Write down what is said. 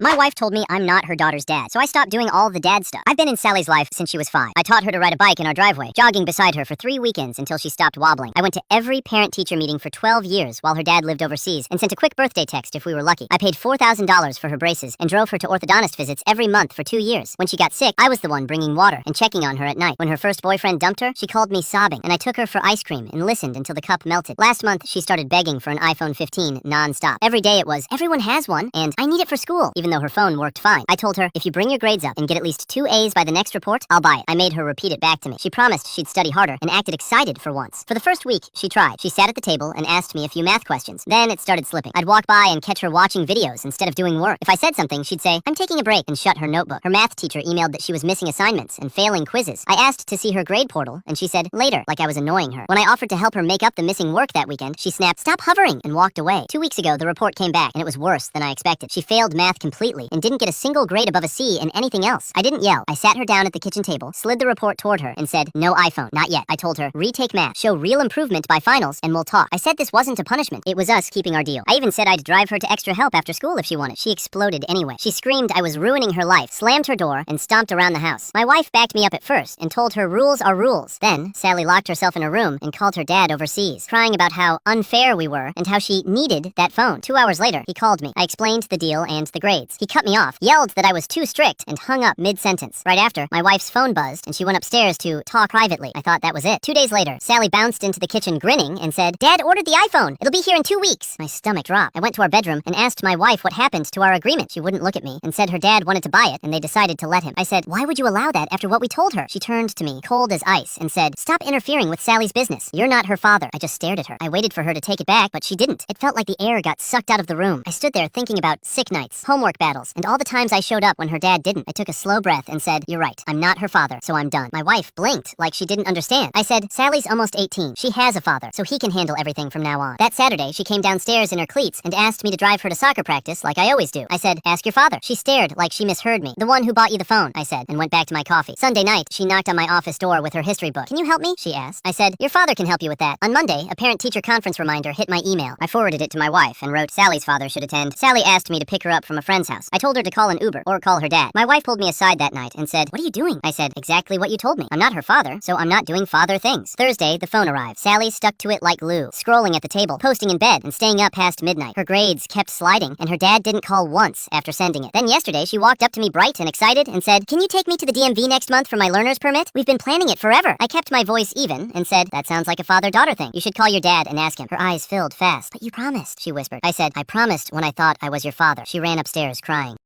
My wife told me I'm not her daughter's dad, so I stopped doing all the dad stuff. I've been in Sally's life since she was 5. I taught her to ride a bike in our driveway, jogging beside her for 3 weekends until she stopped wobbling. I went to every parent-teacher meeting for 12 years while her dad lived overseas and sent a quick birthday text if we were lucky. I paid $4,000 for her braces and drove her to orthodontist visits every month for 2 years. When she got sick, I was the one bringing water and checking on her at night. When her first boyfriend dumped her, she called me sobbing, and I took her for ice cream and listened until the cup melted. Last month, she started begging for an iPhone 15 non-stop. Every day it was, everyone has one, and I need it for school, even though her phone worked fine. I told her, if you bring your grades up and get at least 2 A's by the next report, I'll buy it. I made her repeat it back to me. She promised she'd study harder and acted excited for once. For the first week, she tried. She sat at the table and asked me a few math questions. Then it started slipping. I'd walk by and catch her watching videos instead of doing work. If I said something, she'd say, I'm taking a break, and shut her notebook. Her math teacher emailed that she was missing assignments and failing quizzes. I asked to see her grade portal, and she said, later, like I was annoying her. When I offered to help her make up the missing work that weekend, she snapped, stop hovering, and walked away. 2 weeks ago, the report came back, and it was worse than I expected. She failed math completely and didn't get a single grade above a C in anything else. I didn't yell. I sat her down at the kitchen table, slid the report toward her, and said, no iPhone, not yet. I told her, retake math, show real improvement by finals, and we'll talk. I said this wasn't a punishment. It was us keeping our deal. I even said I'd drive her to extra help after school if she wanted. She exploded anyway. She screamed I was ruining her life, slammed her door, and stomped around the house. My wife backed me up at first and told her rules are rules. Then, Sally locked herself in her room and called her dad overseas, crying about how unfair we were and how she needed that phone. 2 hours later, he called me. I explained the deal and the grades. He cut me off, yelled that I was too strict, and hung up mid-sentence. Right after, my wife's phone buzzed, and she went upstairs to talk privately. I thought that was it. 2 days later, Sally bounced into the kitchen grinning and said, Dad ordered the iPhone. It'll be here in 2 weeks. My stomach dropped. I went to our bedroom and asked my wife what happened to our agreement. She wouldn't look at me and said her dad wanted to buy it, and they decided to let him. I said, why would you allow that after what we told her? She turned to me, cold as ice, and said, stop interfering with Sally's business. You're not her father. I just stared at her. I waited for her to take it back, but she didn't. It felt like the air got sucked out of the room. I stood there thinking about sick nights, homework battles, and all the times I showed up when her dad didn't. I took a slow breath and said, you're right. I'm not her father, so I'm done. My wife blinked like she didn't understand. I said, Sally's almost 18. She has a father, so he can handle everything from now on. That Saturday, she came downstairs in her cleats and asked me to drive her to soccer practice like I always do. I said, ask your father. She stared like she misheard me. The one who bought you the phone, I said, and went back to my coffee. Sunday night, she knocked on my office door with her history book. Can you help me? She asked. I said, your father can help you with that. On Monday, a parent-teacher conference reminder hit my email. I forwarded it to my wife and wrote, Sally's father should attend. Sally asked me to pick her up from a friend's house. I told her to call an Uber or call her dad. My wife pulled me aside that night and said, what are you doing? I said, exactly what you told me. I'm not her father, so I'm not doing father things. Thursday, the phone arrived. Sally stuck to it like glue, scrolling at the table, posting in bed, and staying up past midnight. Her grades kept sliding, and her dad didn't call once after sending it. Then yesterday, she walked up to me bright and excited and said, can you take me to the DMV next month for my learner's permit? We've been planning it forever. I kept my voice even and said, that sounds like a father-daughter thing. You should call your dad and ask him. Her eyes filled fast. But you promised, she whispered. I said, I promised when I thought I was your father. She ran upstairs crying.